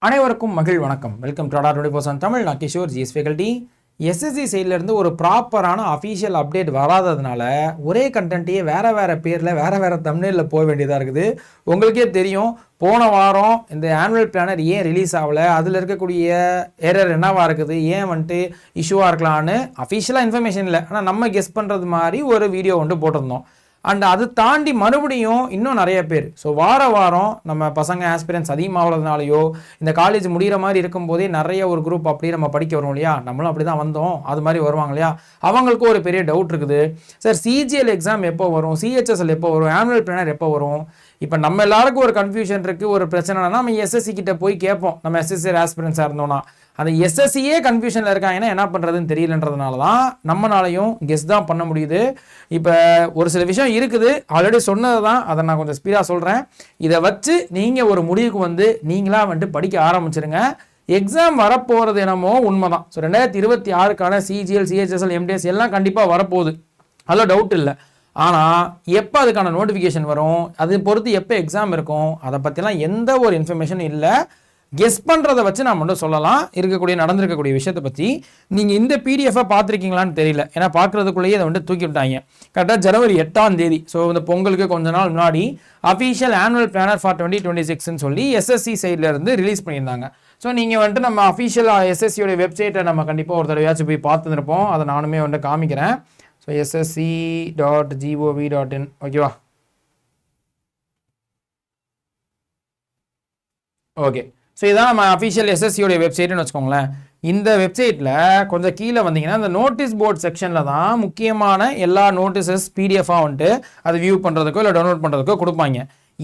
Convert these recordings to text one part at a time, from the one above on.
அனைவருக்கும் மகிழ் வணக்கம். Welcome to Tata 24 Tamil. நான் கிஷோர், ஜிஎஸ் ஃபேக்கல்டி. எஸ்எஸ்சி சைட்லேருந்து ஒரு ப்ராப்பரான அஃபீஷியல் அப்டேட் வராததுனால ஒரே கண்டென்ட்டையே வேறு பேரில் வேறு தம்ப்நெயிலில் போக வேண்டியதாக இருக்குது. உங்களுக்கே தெரியும், போன வாரம் இந்த ஆனுவல் பிளானர் ஏன் ரிலீஸ் ஆகலை, அதில் இருக்கக்கூடிய எரர் என்னவாக இருக்குது, ஏன் வந்துட்டு இஷ்யூவாக இருக்கலான்னு அஃபீஷியலாக இன்ஃபர்மேஷன் இல்லை. ஆனால் நம்ம கெஸ் பண்ணுறது மாதிரி ஒரு வீடியோ வந்துட்டு போட்டிருந்தோம். அண்ட் அது தாண்டி மறுபடியும் இன்னும் நிறைய பேர் வாரம் நம்ம பசங்க ஆஸ்பிரன்ஸ் அதிகமாகிறதுனாலையோ இந்த காலேஜ் முடிகிற மாதிரி இருக்கும்போதே நிறைய ஒரு குரூப் அப்படி நம்ம படிக்க வரோம் இல்லையா, நம்மளும் அப்படி தான் வந்தோம், அது மாதிரி வருவாங்க இல்லையா, அவங்களுக்கும் ஒரு பெரிய டவுட் இருக்குது. சார், சிஜிஎல் எக்ஸாம் எப்போ வரும், சிஹெச்எஸ்எல் எப்போ வரும், ஆனுவல் பிளானர் எப்போ வரும்? இப்போ நம்ம எல்லாருக்கும் ஒரு கன்ஃபியூஷன் இருக்குது. ஒரு பிரச்சனைனா நம்ம எஸ்எஸ்சி கிட்ட போய் கேட்போம். நம்ம எஸ்எஸ்சி ஆஸ்பிரன்ஸாக இருந்தோம்னா அந்த எஸ்எஸ்சியே கன்ஃபியூஷனில் இருக்காங்கன்னா என்ன பண்ணுறதுன்னு தெரியலன்றதுனால தான் நம்மளாலையும் கெஸ் தான் பண்ண முடியுது. இப்போ ஒரு சில விஷயம் இருக்குது, ஆல்ரெடி சொன்னது தான், அதை நான் கொஞ்சம் ஸ்பீடாக சொல்கிறேன். இதை வச்சு நீங்கள் ஒரு முடிவுக்கு வந்து நீங்களாக வந்துட்டு படிக்க ஆரம்பிச்சிருங்க. எக்ஸாம் வரப்போகிறது என்னமோ உண்மை தான். ஸோ 2026க்கான சிஜிஎல், சிஹெச்எஸ்எல், எம்டிஎஸ் எல்லாம் கண்டிப்பாக வரப்போகுது, அதில் டவுட் இல்லை. ஆனால் எப்போ அதுக்கான நோட்டிஃபிகேஷன் வரும், அது பொறுத்து எப்போ எக்ஸாம் இருக்கும், அதை பற்றிலாம் எந்த ஒரு இன்ஃபர்மேஷனும் இல்லை. கெஸ் பண்ணுறதை வச்சு நான் மட்டும் சொல்லலாம் நடந்திருக்கக்கூடிய விஷயத்தை பற்றி. நீங்கள் இந்த பிடிஎஃபை பார்த்துருக்கீங்களான்னு தெரியல, ஏன்னா பார்க்குறதுக்குள்ளேயே அதை வந்து தூக்கி விட்டாங்க. கரெக்டாக ஜனவரி 8 ஸோ இந்த பொங்கலுக்கு கொஞ்ச நாள் முன்னாடி அஃபீஷியல் ஆனுவல் பிளானர் ஃபார் 2026ன்னு சொல்லி எஸ்எஸ்சி சைட்லேருந்து ரிலீஸ் பண்ணியிருந்தாங்க. ஸோ நீங்கள் வந்துட்டு நம்ம அஃபீஷியல் எஸ்எஸ்சியோட வெப்சைட்டை நம்ம கண்டிப்பாக ஒரு தடவையாச்சும் போய் பார்த்துருப்போம். அதை நானுமே வந்துட்டு காமிக்கிறேன். ஸோ ssc.gov.in ஓகேவா? ஓகே, ஸோ இதான் நம்ம அஃபீஷியல் எஸ்எஸ்சியோடைய வெப்சைட்னு வச்சுக்கோங்களேன். இந்த வெப்சைட்டில் கொஞ்சம் கீழே வந்தீங்கன்னா இந்த நோட்டீஸ் போர்ட் செக்ஷனில் தான் முக்கியமான எல்லா நோட்டீஸஸ் பிடிஎஃபாக வந்துட்டு அதை வியூ பண்ணுறதுக்கோ இல்லை டவுன்லோட் பண்ணுறதுக்கோ கொடுப்பாங்க.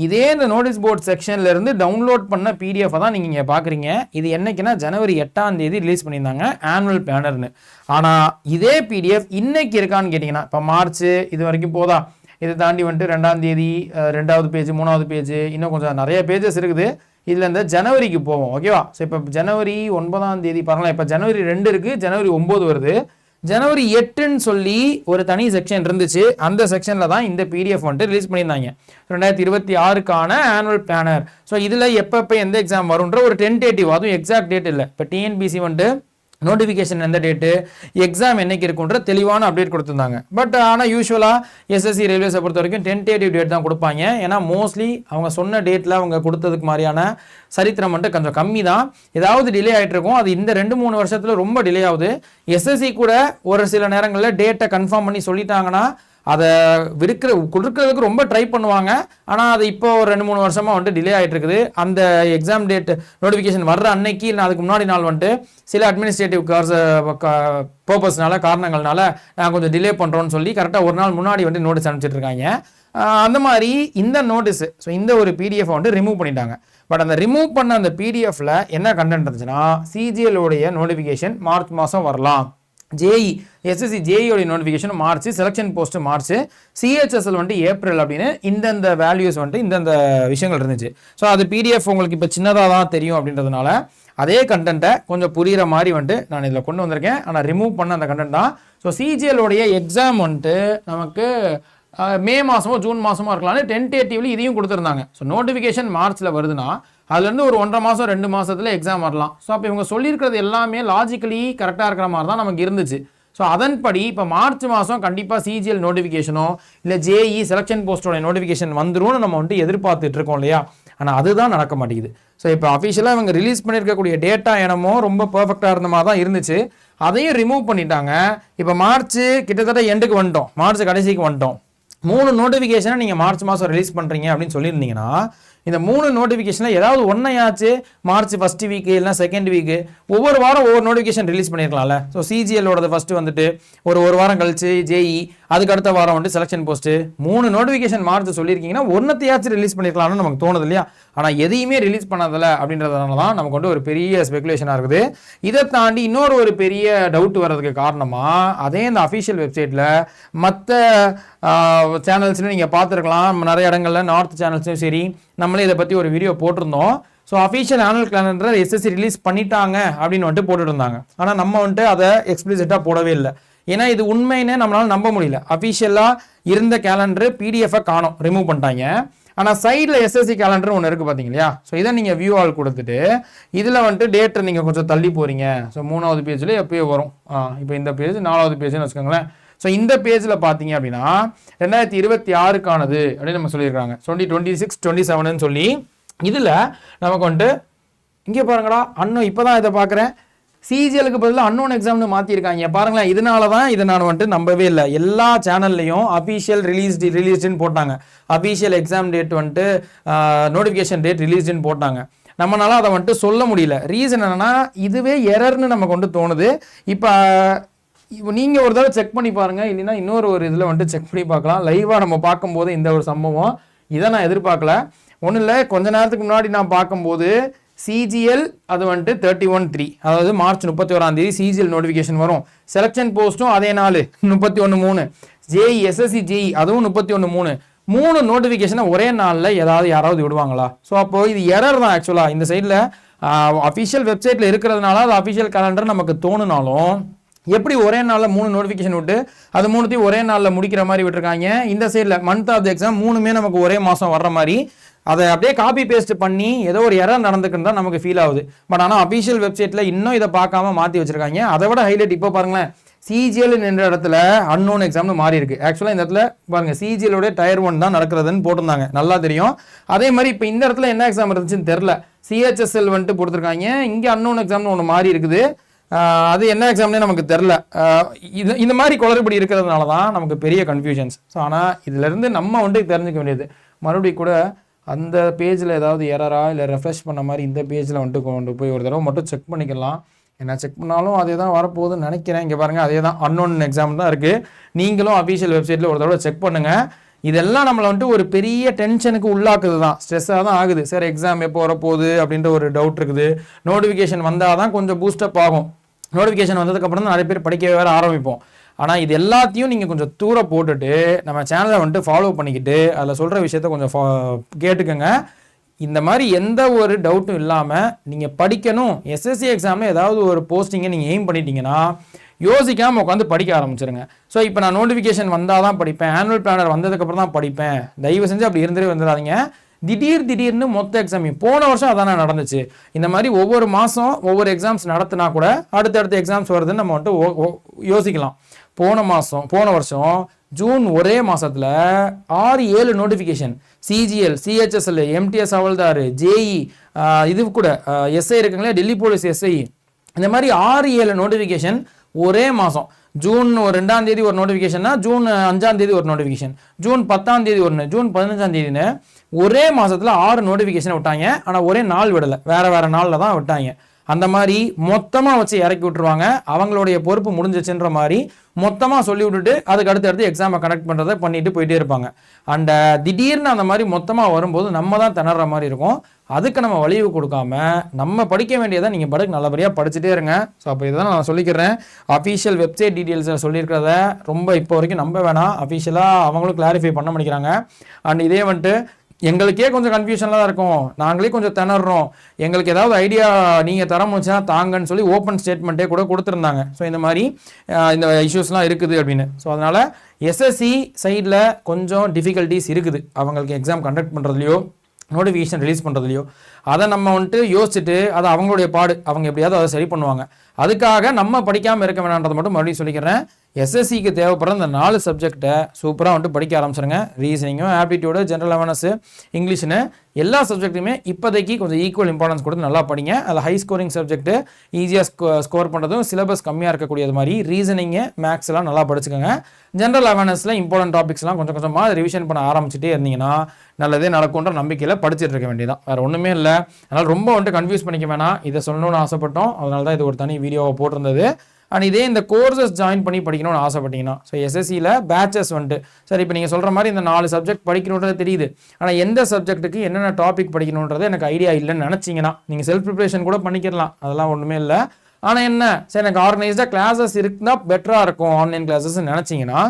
இதே இந்த நோட்டீஸ் போர்ட் செக்ஷன்லேருந்து டவுன்லோட் பண்ண பிடிஎஃப் தான் நீங்கள் இங்கே பார்க்குறீங்க. இது என்னைக்குன்னா ஜனவரி 8 ரிலீஸ் பண்ணியிருந்தாங்க ஆனுவல் பிளானர்னு. ஆனால் இதே பிடிஎஃப் இன்னைக்கு இருக்கான்னு கேட்டிங்கன்னா, இப்போ மார்ச் இது வரைக்கும் போதா, இதை தாண்டி வந்துட்டு 2வது பேஜ், 3வது பேஜ், இன்னும் கொஞ்சம் நிறைய பேஜஸ் இருக்குது. இதில் இந்த ஜனவரிக்கு போவோம், ஓகேவா? ஸோ இப்போ ஜனவரி 9 பாருங்களா, இப்போ ஜனவரி 2 இருக்குது, ஜனவரி 9 வருது. ஜனவரி 8ன்னு சொல்லி ஒரு தனி செக்ஷன் இருந்துச்சு. அந்த செக்ஷனில் தான் இந்த பிடிஎஃப் வந்துட்டு ரிலீஸ் பண்ணியிருந்தாங்க. 2026க்கான ஆனுவல் பிளானர். ஸோ இதில் எப்போ எந்த எக்ஸாம் வரும்ன்ற ஒரு டென்டேட்டிவ், அதுவும் எக்ஸாக்ட் டேட் இல்லை. இப்போ டிஎன்பிசி வந்துட்டு நோட்டிஃபிகேஷன் எந்த டேட்டு, எக்ஸாம் என்னைக்கு இருக்குன்ற தெளிவான அப்டேட் கொடுத்துருந்தாங்க. பட் ஆனால் யூஸ்வலாக எஸ்எஸ்சி ரயில்வேஸை பொறுத்த வரைக்கும் டென்டேட்டிவ் டேட் தான் கொடுப்பாங்க. ஏன்னா மோஸ்ட்லி அவங்க சொன்ன டேட்டில் அவங்க கொடுத்ததுக்கு மாதிரியான சரித்திரம் வந்துட்டு கொஞ்சம் கம்மி தான். ஏதாவது டிலே ஆகிட்டு இருக்கும். அது இந்த 2-3 வருஷத்தில் ரொம்ப டிலே ஆகுது. எஸ்எஸ்சி கூட ஒரு சில நேரங்களில் டேட்டை கன்ஃபார்ம் பண்ணி சொல்லிட்டாங்கன்னா அதை கொடுக்கறதுக்கு ரொம்ப ட்ரை பண்ணுவாங்க. ஆனால் அது இப்போ ஒரு 2-3 வருஷமாக வந்துட்டு டிலே ஆகிட்டு இருக்குது. அந்த எக்ஸாம் டேட் நோட்டிஃபிகேஷன் வர்ற அன்னைக்கு இல்லை அதுக்கு முன்னாடி நாள் வந்துட்டு சில அட்மினிஸ்ட்ரேட்டிவ் காரணங்கள்னால நான் கொஞ்சம் டிலே பண்ணுறோன்னு சொல்லி கரெக்டாக ஒரு நாள் முன்னாடி வந்துட்டு நோட்டீஸ் அனுப்பிச்சிட்டு இருக்காங்க. அந்த மாதிரி இந்த நோட்டீஸ், ஸோ இந்த ஒரு பிடிஎஃப் வந்துட்டு ரிமூவ் பண்ணிட்டாங்க. பட் அந்த ரிமூவ் பண்ண அந்த பிடிஎஃப்ல என்ன கண்டென்ட் இருந்துச்சுன்னா, சிஜிஎலோடைய நோட்டிஃபிகேஷன் மார்ச் மாதம் வரலாம், ஜேஇ எஸ்எஸ்சி ஜேஇயோடைய notification March, selection post March, CHSL வந்துட்டு ஏப்ரல் அப்படின்னு இந்தந்த வேல்யூஸ் வந்துட்டு இந்தந்த விஷயங்கள் இருந்துச்சு. ஸோ அது பிடிஎஃப் உங்களுக்கு இப்போ சின்னதாக தான் தெரியும் அப்படின்றதுனால அதே கண்டென்ட்டை கொஞ்சம் புரிகிற மாதிரி வந்துட்டு நான் இதில் கொண்டு வந்திருக்கேன். ஆனால் ரிமூவ் பண்ண அந்த கண்டென்ட் தான். ஸோ சிஜிஎலோடைய எக்ஸாம் வந்துட்டு நமக்கு மே மாதமோ ஜூன் மாதமோ இருக்கலாம்னு டென்டேட்டிவ்லி இதையும் கொடுத்துருந்தாங்க. ஸோ நோட்டிஃபிகேஷன் மார்ச்சில் வருதுன்னா அதுலேருந்து ஒரு 1.5 மாதம் 2 மாதத்தில் எக்ஸாம் வரலாம். ஸோ அப்போ இவங்க சொல்லியிருக்கிறது எல்லாமே லாஜிக்கலி கரெக்டாக இருக்கிற மாதிரி தான் நமக்கு இருந்துச்சு. ஸோ அதன்படி இப்போ மார்ச் மாதம் கண்டிப்பாக சிஜிஎல் நோட்டிஃபிகேஷனோ இல்லை ஜேஇ செலெக்ஷன் போஸ்டோட நோட்டிஃபிகேஷன் வந்துரும்னு நம்ம வந்துட்டு எதிர்பார்த்துட்டு இருக்கோம் இல்லையா. ஆனால் அதுதான் நடக்க மாட்டேங்குது. ஸோ இப்போ அஃபிஷியலாக இவங்க ரிலீஸ் பண்ணியிருக்கக்கூடிய டேட்டா என்னமோ ரொம்ப பர்ஃபெக்டாக இருந்த மாதிரி தான் இருந்துச்சு. அதையும் ரிமூவ் பண்ணிட்டாங்க. இப்போ மார்ச் கிட்டத்தட்ட எண்டுக்கு வந்துட்டோம், மார்ச் கடைசிக்கு வந்துட்டோம். 3 நோட்டிஃபிகேஷனை நீங்கள் மார்ச் மாதம் ரிலீஸ் பண்ணுறீங்க அப்படின்னு சொல்லியிருந்தீங்கன்னா இந்த 3 நோட்டிஃபிகேஷனில் ஏதாவது ஒன்றையாச்சு மார்ச் ஃபர்ஸ்ட் வீக்கு இல்லைனா செகண்ட் வீக்கு ஒவ்வொரு வாரம் ஒவ்வொரு நோட்டிஃபிகேஷன் ரிலீஸ் பண்ணியிருக்கலாம்ல. ஸோ சிஜிஎலோட ஃபஸ்ட்டு வந்துட்டு ஒரு வாரம் கழிச்சு ஜேஇ, அதுக்கு அடுத்த வாரம் வந்துட்டு செலெக்ஷன் போஸ்ட்டு, 3 நோட்டிஃபிகேஷன் மார்ச் சொல்லியிருக்கீங்கன்னா ஒன்றத்தையாச்சும் ரிலீஸ் பண்ணியிருக்கலாம்னு நமக்கு தோணுது இல்லையா. ஆனால் எதையுமே ரிலீஸ் பண்ணதில்லை அப்படின்றதுனால தான் நமக்கு வந்து ஒரு பெரிய ஸ்பெகுலேஷனாக இருக்குது. இதை தாண்டி இன்னொரு ஒரு பெரிய டவுட் வர்றதுக்கு காரணமாக அதே இந்த அஃபீஷியல் வெப்சைட்டில் மற்ற சேனல்ஸ்லையும் நீங்கள் பார்த்துருக்கலாம், நிறைய இடங்களில் நார்த் சேனல்ஸும் சரி, நம்மளே இதை பற்றி ஒரு வீடியோ போட்டிருந்தோம். So official annual calendar SSC release பண்ணிட்டாங்க அப்படின்னு வந்துட்டு போட்டுட்டு இருந்தாங்க. ஆனால் நம்ம வந்துட்டு அதை எக்ஸ்பிளிசிட்டாக போடவே இல்லை. ஏன்னா இது உண்மைன்னு நம்மளால நம்ப முடியல. அஃபீஷியலாக இருந்த கேலண்டர் பிடிஎஃபை காணோம், ரிமூவ் பண்ணிட்டாங்க. ஆனால் சைடில் எஸ்எஸ்சி கேலண்டர் ஒன்று இருக்குது பார்த்தீங்க இல்லையா? ஸோ இதை நீங்கள் வியூ ஆல் கொடுத்துட்டு இதில் வந்துட்டு டேட்டை நீங்கள் கொஞ்சம் தள்ளி போகிறீங்க. ஸோ 3வது பேஜில் எப்போயோ வரும். இப்போ இந்த பேஜ் 4வது பேஜ்னு வச்சுக்கோங்களேன். ஸோ இந்த பேஜில் பார்த்தீங்க அப்படின்னா 2026க்கானது அப்படின்னு நம்ம சொல்லியிருக்காங்க. 2026 27ன்னு சொல்லி இதில் நமக்கு வந்துட்டு இங்கே பாருங்கடா அன்னும் இப்போ தான் இதை பார்க்குறேன், சிஜிஎலுக்கு பதிலாக அன்னோன் எக்ஸாம்னு மாற்றிருக்காங்க பாருங்களேன். இதனால தான் இதை நான் வந்துட்டு நம்பவே இல்லை. எல்லா சேனல்லையும் அஃபீஷியல் ரிலீஸ்டுன்னு போட்டாங்க, அஃபீஷியல் எக்ஸாம் டேட் வந்துட்டு நோட்டிஃபிகேஷன் டேட் ரிலீஸ்டுன்னு போட்டாங்க. நம்மளால அதை வந்துட்டு சொல்ல முடியல. ரீசன் என்னன்னா இதுவே எரர்னு நமக்கு வந்துட்டு தோணுது. இப்போ நீங்கள் ஒரு தடவை செக் பண்ணி பாருங்கள், இல்லைன்னா இன்னொரு இதில் வந்துட்டு செக் பண்ணி பார்க்கலாம். லைவாக நம்ம பார்க்கும்போது இந்த ஒரு சம்பவம் இதை நான் எதிர்பார்க்கல. ஒன்றும் இல்லை, கொஞ்ச நேரத்துக்கு முன்னாடி நான் பார்க்கும்போது சிஜிஎல் அது வந்துட்டு 31/3, அதாவது மார்ச் 31 சிஜிஎல் நோட்டிஃபிகேஷன் வரும். செலெக்ஷன் போஸ்ட்டும் அதே நாள் 31/3, ஜேஇ எஸ்எஸ்சி ஜேஇ அதுவும் 31/3, 3 நோட்டிஃபிகேஷனை ஒரே நாளில் யாராவது விடுவாங்களா? ஸோ அப்போது இது எரர் தான் ஆக்சுவலாக. இந்த சைடில் அஃபிஷியல் வெப்சைட்டில் இருக்கிறதுனால அது அஃபிஷியல் கேலண்டர் நமக்கு தோணுனாலும் எப்படி ஒரே நாளில் 3 நோட்டிஃபிகேஷன் விட்டு அது 3த்தையும் ஒரே நாளில் முடிக்கிற மாதிரி விட்டுருக்காங்க. இந்த சைடில் மந்த் ஆஃப் த எக்ஸாம் 3மே நமக்கு ஒரே மாதம் வர்ற மாதிரி அதை அப்படியே காப்பி பேஸ்ட் பண்ணி ஏதோ ஒரு எரர் நடந்துக்குன்னு தான் நமக்கு ஃபீல் ஆகுது. பட் ஆனால் அஃபிஷியல் வெப்சைட்டில் இன்னும் இதை பார்க்காம மாற்றி வச்சிருக்காங்க. அதை விட ஹைலைட் இப்போ பாருங்களேன், சிஜிஎல் என்ற இடத்துல அன்னோன் எக்ஸாம்னு மாறி இருக்கு. ஆக்சுவலாக இந்த இடத்துல பாருங்க சிஜிஎலோட Tier 1 தான் நடக்கிறதுன்னு போட்டிருந்தாங்க, நல்லா தெரியும். அதே மாதிரி இப்போ இந்த இடத்துல என்ன எக்ஸாம் இருந்துச்சுன்னு தெரில, சிஹெச்எஸ்எல் வந்துட்டு கொடுத்துருக்காங்க. இங்கே அன்னோன் எக்ஸாம்னு ஒன்று மாறி இருக்குது, அது என்ன எக்ஸாம்னே நமக்கு தெரில. இந்த மாதிரி குளறுபடி இருக்கிறதுனால தான் நமக்கு பெரிய கன்ஃபியூஷன்ஸ். ஸோ ஆனால் இதுலேருந்து நம்ம வந்துட்டு தெரிஞ்சுக்க வேண்டியது, மறுபடியும் கூட அந்த பேஜில் ஏதாவது எரரா இல்லை ரெஃப்ரெஷ் பண்ண மாதிரி இந்த பேஜில் வந்துட்டு கொண்டு போய் ஒரு தடவை மட்டும் செக் பண்ணிக்கலாம். என்ன செக் பண்ணாலும் அதே தான் வரப்போகுதுன்னு நினைக்கிறேன். இங்கே பாருங்கள், அதே தான் அன்னோன் எக்ஸாம் தான் இருக்குது. நீங்களும் அஃபிஷியல் வெப்சைட்டில் ஒரு தடவை செக் பண்ணுங்கள். இதெல்லாம் நம்மளை வந்துட்டு ஒரு பெரிய டென்ஷனுக்கு உள்ளாக்குது தான், ஸ்ட்ரெஸ்ஸாக தான் ஆகுது. சார் எக்ஸாம் எப்போ வரப்போகுது அப்படின்ற ஒரு டவுட் இருக்குது. நோட்டிஃபிகேஷன் வந்தால் தான் கொஞ்சம் பூஸ்டப் ஆகும். நோட்டிஃபிகேஷன் வந்ததுக்கப்புறம் தான் நிறைய பேர் படிக்கவே வேறு ஆரம்பிப்போம். ஆனால் இது எல்லாத்தையும் நீங்கள் கொஞ்சம் தூரம் போட்டுட்டு நம்ம சேனலை வந்துட்டு ஃபாலோ பண்ணிக்கிட்டு அதில் சொல்கிற விஷயத்த கொஞ்சம் கேட்டுக்கோங்க. இந்த மாதிரி எந்த ஒரு டவுட்டும் இல்லாமல் நீங்கள் படிக்கணும். எஸ்எஸ்சி எக்ஸாமில் ஏதாவது ஒரு போஸ்டிங்கை நீங்கள் எய்ம் பண்ணிட்டீங்கன்னா யோசிக்காமல் உட்காந்து படிக்க ஆரம்பிச்சிருங்க. ஸோ இப்போ நான் நோட்டிஃபிகேஷன் வந்தால் தான் படிப்பேன், ஆனுவல் பிளானர் வந்ததுக்கப்புறம் தான் படிப்பேன், தயவு செஞ்சு அப்படி இருந்துட்டு வந்துடாதீங்க. திடீர்னு மொத்த எக்ஸாம் போன வருஷம் அதானே நடந்துச்சு. இந்த மாதிரி ஒவ்வொரு மாதம் ஒவ்வொரு எக்ஸாம்ஸ் நடத்தினா கூட அடுத்தடுத்த எக்ஸாம்ஸ் வருதுன்னு நம்ம வந்துட்டு யோசிக்கலாம். போன வருஷம் ஜூன் ஒரே மாதத்தில் 6-7 notification, CGL, CHSL, MTS havaldar, JE, இது கூட எஸ்ஐ இருக்குங்களே, டெல்லி போலீஸ் எஸ்ஐ, இந்த மாதிரி 6-7 நோட்டிஃபிகேஷன் ஒரே மாதம். ஜூன் 2 ஒரு நோட்டிஃபிகேஷன்னா ஜூன் 5 ஒரு நோட்டிஃபிகேஷன், ஜூன் 10 ஒன்று, ஜூன் 15 ஒரே மாதத்தில் 6 நோட்டிஃபிகேஷன் விட்டாங்க. ஆனால் ஒரே நாள் விடலை, வேறு நாளில் தான் விட்டாங்க. அந்த மாதிரி மொத்தமாக வச்சு இறக்கி விட்டுருவாங்க. அவங்களுடைய பொறுப்பு முடிஞ்சிச்சுன்ற மாதிரி மொத்தமாக சொல்லி விட்டுட்டு அதுக்கு அடுத்தடுத்து எக்ஸாமை கனெக்ட் பண்ணுறதை பண்ணிட்டு போயிட்டே இருப்பாங்க. அண்ட் திடீர்னு அந்த மாதிரி மொத்தமாக வரும்போது நம்ம தான் திணற மாதிரி இருக்கும். அதுக்கு நம்ம வலிவு கொடுக்காம நம்ம படிக்க வேண்டியதை நீங்கள் படுக்க நல்லபடியாக படிச்சுட்டே இருங்க. ஸோ அப்போ இதை நான் சொல்லிக்கிறேன். அஃபீஷியல் வெப்சைட் டீட்டெயில்ஸை சொல்லியிருக்கிறத ரொம்ப இப்போ வரைக்கும் நம்ப வேணாம். அஃபீஷியலாக அவங்களும் கிளாரிஃபை பண்ண மாட்டேங்கிறாங்க. அண்ட் இதே வந்துட்டு எங்களுக்கே கொஞ்சம் கன்ஃபியூஷனில் தான் இருக்கும், நாங்களே கொஞ்சம் திணறோம், எங்களுக்கு ஏதாவது ஐடியா நீங்கள் தர முடிச்சுன்னா தாங்கன்னு சொல்லி ஓப்பன் ஸ்டேட்மெண்ட்டே கூட கொடுத்துருந்தாங்க. ஸோ இந்த மாதிரி இந்த இஷ்யூஸ்லாம் இருக்குது அப்படின்னு. ஸோ அதனால் எஸ்எஸ்சி சைடில் கொஞ்சம் டிஃபிகல்ட்டிஸ் இருக்குது அவங்களுக்கு எக்ஸாம் கண்டக்ட் பண்ணுறதுலையோ நோட்டிஃபிகேஷன் ரிலீஸ் பண்ணுறதுலையோ. அதை நம்ம வந்துட்டு யோசிச்சுட்டு அதை அவங்களுடைய பாடு, அவங்க எப்படியாவது அதை சரி பண்ணுவாங்க. அதுக்காக நம்ம படிக்காமல் இருக்க வேணான்றதை மட்டும் மறுபடியும் சொல்லிக்கிறேன். எஸ்எஸ்சிக்கு தேவைப்படுற இந்த 4 சப்ஜெக்டை சூப்பராக வந்துட்டு படிக்க ஆரம்பிச்சிருங்க. ரீசனிங்கும், ஆப்டிடியூடு, ஜென்ரல் அவேர்னஸ், இங்கிலீஷ்னு எல்லா சப்ஜெக்ட்டுமே இப்போதைக்கு கொஞ்சம் ஈக்குவல் இம்பார்ட்டன்ஸ் கொடுத்து நல்லா படிங்க. அதில் ஹை ஸ்கோரிங் சப்ஜெக்ட்டு ஈஸியாக ஸ்கோர் பண்ணுறதும் சிலபஸ் கம்மியாக இருக்கக்கூடியது மாதிரி ரீசனிங்கு, மேக்ஸ் எல்லாம் நல்லா படிச்சுக்கோங்க. ஜென்ரல் அவேர்னஸில் இம்பார்ட்டன்ட் டாபிக்ஸ்லாம் கொஞ்சம் கொஞ்சமாக ரிவிஷன் பண்ண ஆரம்பிச்சுட்டே இருந்தீங்கன்னா நல்லதே நடக்கும்ன்ற நம்பிக்கையில் படிச்சுட்டு இருக்க வேண்டியதான், வேறு ஒன்றுமே இல்லை. அதனால் ரொம்ப வந்துட்டு கன்ஃபியூஸ் பண்ணிக்க வேணாம். இதை சொல்லணும்னு ஆசைப்பட்டோம், அதனால தான் இது ஒரு தனி வீடியோவை போட்டிருந்தது. அண்ட் இதே இந்த கோர்சஸ் ஜாயின் பண்ணி படிக்கணும்னு ஆசைப்பட்டீங்கன்னா, ஸோ எஸ்எஸ்சியில் பேச்சஸ் வந்துட்டு சரி இப்போ நீங்கள் சொல்கிற மாதிரி இந்த 4 சப்ஜெக்ட் படிக்கணுன்றது தெரியுது, ஆனால் எந்த சப்ஜெக்ட்டுக்கு என்னென்ன டாபிக் படிக்கணுன்றது எனக்கு ஐடியா இல்லைன்னு நினச்சிங்கன்னா நீங்கள் செல்ஃப் ப்ரிப்ரேஷன் கூட பண்ணிக்கலாம், அதெல்லாம் ஒன்றுமே இல்லை. ஆனால் என்ன சரி எனக்கு ஆர்கனைஸ்டாக கிளாஸஸ் இருந்தால் பெட்டராக இருக்கும் ஆன்லைன் கிளாஸஸ் நினச்சிங்கன்னா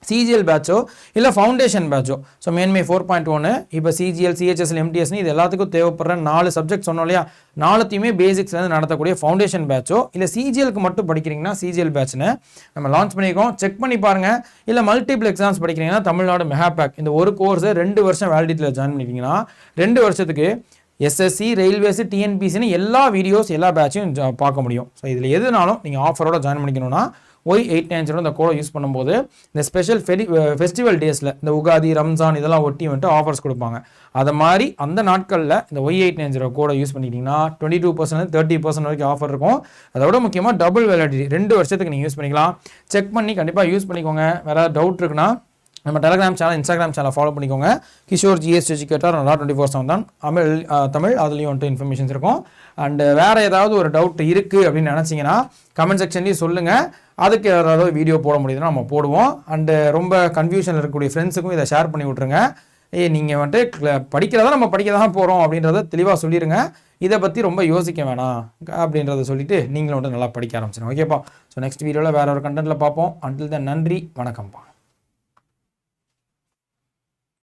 சிஜிஎல் பேட்சோ இல்லை ஃபவுண்டேஷன் பேட்சோ. ஸோ மேன்மை 4.1 இப்போ சிஜிஎல் சிஹெச்எஸ்எல் எம்டிஎஸ்னு இது எல்லாத்துக்கும் தேவைப்படுற 4 சப்ஜெக்ட் சொன்னோம் இல்லையா, 4த்தையுமே பேசிக்ஸ்லேருந்து நடத்தக்கூடிய ஃபவுண்டேஷன் பேட்சோ இல்லை சிஜிஎலுக்கு மட்டும் படிக்கிறீங்கன்னா சிஜிஎல் பேட்ச்னு நம்ம லான்ச் பண்ணியிருக்கோம். செக் பண்ணி பாருங்கள். இல்லை மல்டிபிள் எக்ஸாம்ஸ் படிக்கிறீங்கன்னா தமிழ்நாடு மெகா பேக் இந்த ஒரு கோர்ஸை 2 வருஷம் வேலிடிட்டியில் ஜாயின் பண்ணிட்டீங்கன்னா 2 வருஷத்துக்கு எஸ்எஸ்சி ரயில்வேஸு டிஎன்பிசின்னு எல்லா வீடியோஸ் எல்லா பேட்சையும் பார்க்க முடியும். ஸோ இதில் எதுனாலும் நீங்கள் ஆஃபரோட ஜாயின் பண்ணிக்கணும்னா Y890 இந்த கோடை யூஸ் பண்ணும்போது இந்த ஸ்பெஷல் ஃபெஸ்டிவல் டேஸில் இந்த உகாதி ரம்ஜான் இதெல்லாம் ஒட்டி வந்துட்டு ஆஃபர்ஸ் கொடுப்பாங்க. அதை மாதிரி அந்த நாட்களில் இந்த Y890 கோடை யூஸ் பண்ணிக்கிட்டிங்கன்னா 22% 30% வரைக்கும் ஆஃபர் இருக்கும். அதோட முக்கியமாக டபுள் வேலிடிட்டி 2 வருஷத்துக்கு நீங்கள் யூஸ் பண்ணிக்கலாம். செக் பண்ணி கண்டிப்பாக யூஸ் பண்ணிக்கோங்க. வேறு ஏதாவது டவுட் இருக்குன்னா நம்ம Telegram channel Instagram channel follow பண்ணிக்கோங்க. கிஷோர் ஜிஎஸ் எஜுகேட்டர் நல்லா 24/7 தான் தமிழ் அதுலேயும் வந்துட்டு இன்ஃபர்மேஷன்ஸ் இருக்கும். அண்டு வேறு ஏதாவது ஒரு டவுட் இருக்குது அப்படின்னு நினச்சிங்கன்னா கமெண்ட் செக்ஷன்லேயும் சொல்லுங்கள். அதுக்கு ஏதாவது வீடியோ போட முடியுதுன்னா நம்ம போடுவோம். அண்டு ரொம்ப கன்ஃபியூஷனில் இருக்கக்கூடிய ஃப்ரெண்ட்ஸுக்கும் இதை ஷேர் பண்ணி விட்ருங்க. நீங்கள் வந்துட்டு படிக்கிறதா நம்ம படிக்க தான் போகிறோம் அப்படின்றத தெளிவாக சொல்லிடுங்க. இதை பற்றி ரொம்ப யோசிக்க வேணாம் அப்படின்றத சொல்லிவிட்டு நீங்களும் வந்துட்டு நல்லா படிக்க ஆரம்பிச்சிடும். ஓகேப்பா. ஸோ நெக்ஸ்ட் வீடியோவில் வேறு ஒரு கண்டென்ட்டில் பார்ப்போம். அன்டில் தென் நன்றி, வணக்கம்ப்பா.